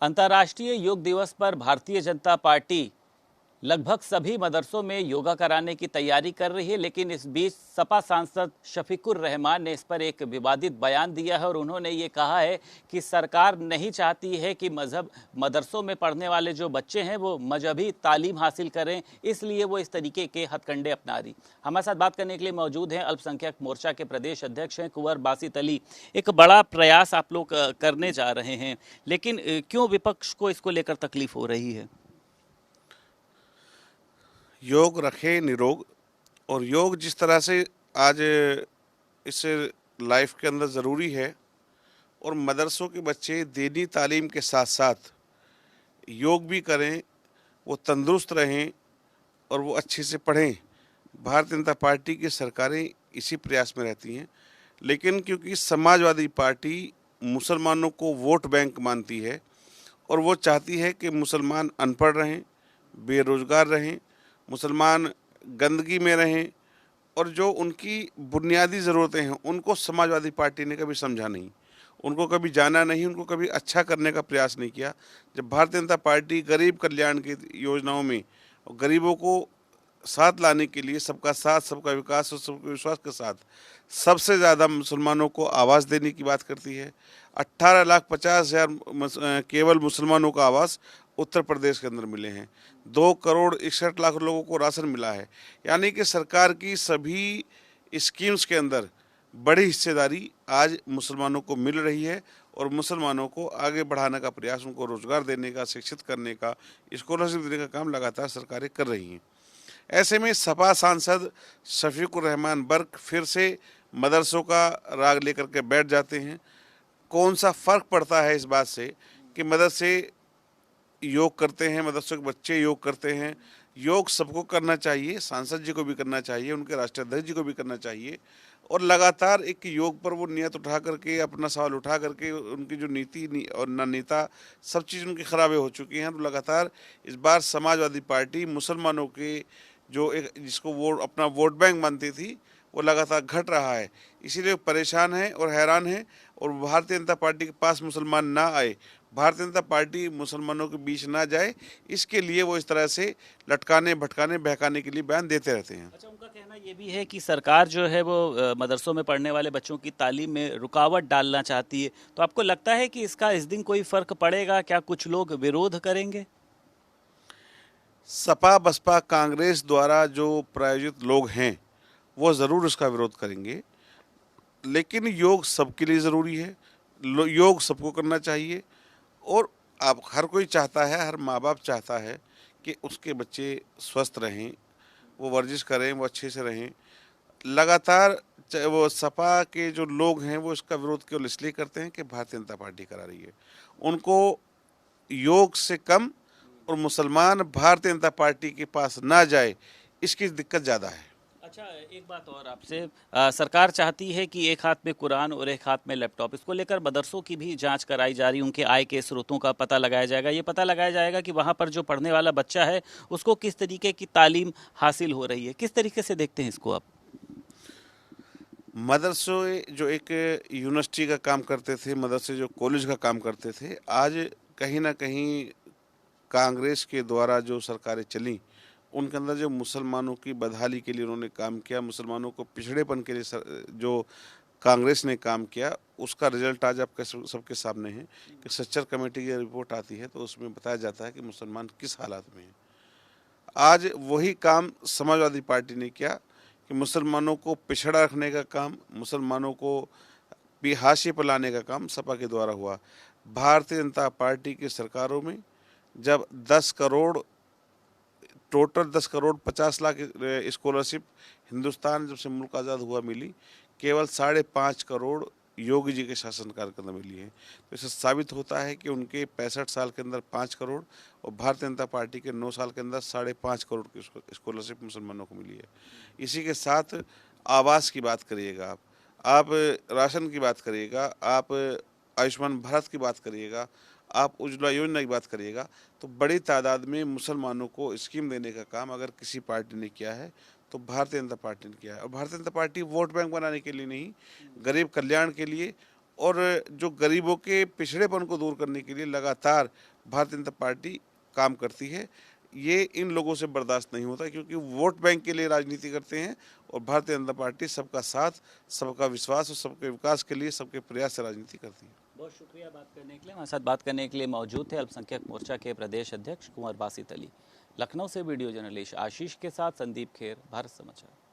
अंतर्राष्ट्रीय योग दिवस पर भारतीय जनता पार्टी लगभग सभी मदरसों में योगा कराने की तैयारी कर रही है, लेकिन इस बीच सपा सांसद शफीकुर रहमान ने इस पर एक विवादित बयान दिया है और उन्होंने ये कहा है कि सरकार नहीं चाहती है कि मदरसों में पढ़ने वाले जो बच्चे हैं वो मजहबी तालीम हासिल करें, इसलिए वो इस तरीके के हथकंडे अपना रही। हमारे साथ बात करने के लिए मौजूद हैं अल्पसंख्यक मोर्चा के प्रदेश अध्यक्ष हैं कुंवर बासित अली। एक बड़ा प्रयास आप लोग करने जा रहे हैं, लेकिन क्यों विपक्ष को इसको लेकर तकलीफ हो रही है? योग रखे निरोग। और योग जिस तरह से आज इस लाइफ के अंदर ज़रूरी है और मदरसों के बच्चे दीनी तालीम के साथ साथ योग भी करें, वो तंदुरुस्त रहें और वो अच्छे से पढ़ें। भारतीय जनता पार्टी की सरकारें इसी प्रयास में रहती हैं, लेकिन क्योंकि समाजवादी पार्टी मुसलमानों को वोट बैंक मानती है और वो चाहती है कि मुसलमान अनपढ़ रहें, बेरोज़गार रहें, मुसलमान गंदगी में रहें और जो उनकी बुनियादी ज़रूरतें हैं उनको समाजवादी पार्टी ने कभी समझा नहीं, उनको कभी जाना नहीं, उनको कभी अच्छा करने का प्रयास नहीं किया। जब भारतीय जनता पार्टी गरीब कल्याण की योजनाओं में और गरीबों को साथ लाने के लिए सबका साथ सबका विकास और सबके विश्वास के साथ सबसे ज़्यादा मुसलमानों को आवास देने की बात करती है। 18,50,000 केवल मुसलमानों को आवास उत्तर प्रदेश के अंदर मिले हैं। 2,61,00,000 लोगों को राशन मिला है। यानी कि सरकार की सभी स्कीम्स के अंदर बड़ी हिस्सेदारी आज मुसलमानों को मिल रही है और मुसलमानों को आगे बढ़ाने का प्रयास, उनको रोजगार देने का, शिक्षित करने का, स्कॉलरशिप देने का काम लगातार सरकारें कर रही हैं। ऐसे में सपा सांसद शफीकुर रहमान बर्क फिर से मदरसों का राग लेकर के बैठ जाते हैं। कौन सा फ़र्क पड़ता है इस बात से कि मदरसे योग करते हैं, मदरसों के बच्चे योग करते हैं। योग सबको करना चाहिए, सांसद जी को भी करना चाहिए, उनके राष्ट्रीय अध्यक्ष जी को भी करना चाहिए और लगातार एक योग पर वो नियत उठा करके, अपना सवाल उठा करके उनकी जो नीति और नेता, सब चीज़ उनकी खराबे हो चुकी हैं। तो लगातार इस बार समाजवादी पार्टी मुसलमानों के जो एक जिसको वो अपना वोट बैंक मानती थी वो लगातार घट रहा है, इसीलिए परेशान है और हैरान है। और भारतीय जनता पार्टी के पास मुसलमान ना आए, भारतीय जनता पार्टी मुसलमानों के बीच ना जाए, इसके लिए वो इस तरह से लटकाने भटकाने बहकाने के लिए बयान देते रहते हैं। अच्छा, उनका कहना ये भी है कि सरकार जो है वो मदरसों में पढ़ने वाले बच्चों की तालीम में रुकावट डालना चाहती है। तो आपको लगता है कि इसका इस दिन कोई फर्क पड़ेगा? क्या कुछ लोग विरोध करेंगे? सपा बसपा कांग्रेस द्वारा जो प्रायोजित लोग हैं वो ज़रूर इसका विरोध करेंगे, लेकिन योग सबके लिए ज़रूरी है। योग सबको करना चाहिए और अब हर कोई चाहता है, हर माँ बाप चाहता है कि उसके बच्चे स्वस्थ रहें, वो वर्जिश करें, वो अच्छे से रहें। लगातार वो सपा के जो लोग हैं वो इसका विरोध केवल इसलिए करते हैं कि भारतीय जनता पार्टी करा रही है। उनको योग से कम और मुसलमान भारतीय जनता पार्टी के पास ना जाए, इसकी दिक्कत ज़्यादा है। अच्छा, एक बात और आपसे, सरकार चाहती है कि एक हाथ में कुरान और एक हाथ में लैपटॉप, इसको लेकर मदरसों की भी जांच कराई जा रही है, उनके आय के स्रोतों का पता लगाया जाएगा। ये पता लगाया जाएगा कि वहाँ पर जो पढ़ने वाला बच्चा है उसको किस तरीके की तालीम हासिल हो रही है। किस तरीके से देखते हैं इसको आप? मदरसे जो एक यूनिवर्सिटी का काम करते थे, मदरसे जो कॉलेज का काम करते थे, आज कहीं ना कहीं कांग्रेस के द्वारा जो सरकारें चली उनके अंदर जो मुसलमानों की बदहाली के लिए उन्होंने काम किया, मुसलमानों को पिछड़ेपन के लिए जो कांग्रेस ने काम किया, उसका रिजल्ट आज आपके सबके सामने है कि सच्चर कमेटी की रिपोर्ट आती है तो उसमें बताया जाता है कि मुसलमान किस हालात में हैं। आज वही काम समाजवादी पार्टी ने किया कि मुसलमानों को पिछड़ा रखने का काम, मुसलमानों को भी हाशिए पर लाने का काम सपा के द्वारा हुआ। भारतीय जनता पार्टी की सरकारों में जब 10 करोड़ 50 लाख स्कॉलरशिप हिंदुस्तान जब से मुल्क आज़ाद हुआ मिली, केवल 5.5 करोड़ योगी जी के शासनकाल के अंदर मिली है। तो इससे साबित होता है कि उनके 65 साल के अंदर 5 करोड़ और भारतीय जनता पार्टी के 9 साल के अंदर 5.5 करोड़ की स्कॉलरशिप मुसलमानों को मिली है। इसी के साथ आवास की बात करिएगा, आप राशन की बात करिएगा, आप आयुष्मान भारत की बात करिएगा, आप उज्ज्वला योजना की बात करिएगा, तो बड़ी तादाद में मुसलमानों को स्कीम देने का काम अगर किसी पार्टी ने किया है तो भारतीय जनता पार्टी ने किया है। और Bharatiya Janata party vote bank बनाने के लिए नहीं, गरीब कल्याण के लिए और जो गरीबों के पिछड़ेपन को दूर करने के लिए लगातार भारतीय जनता पार्टी काम करती है। ये इन लोगों से बर्दाश्त नहीं होता, क्योंकि वोट बैंक के लिए राजनीति करते हैं और भारतीय जनता पार्टी सबका साथ, सबका विश्वास और सबके विकास के लिए सबके प्रयास से राजनीति करती है। बहुत शुक्रिया बात करने के लिए। हमारे साथ बात करने के लिए मौजूद थे अल्पसंख्यक मोर्चा के प्रदेश अध्यक्ष कुंवर बासित अली। लखनऊ से वीडियो जर्नलिस्ट आशीष के साथ संदीप खेर, भारत समाचार।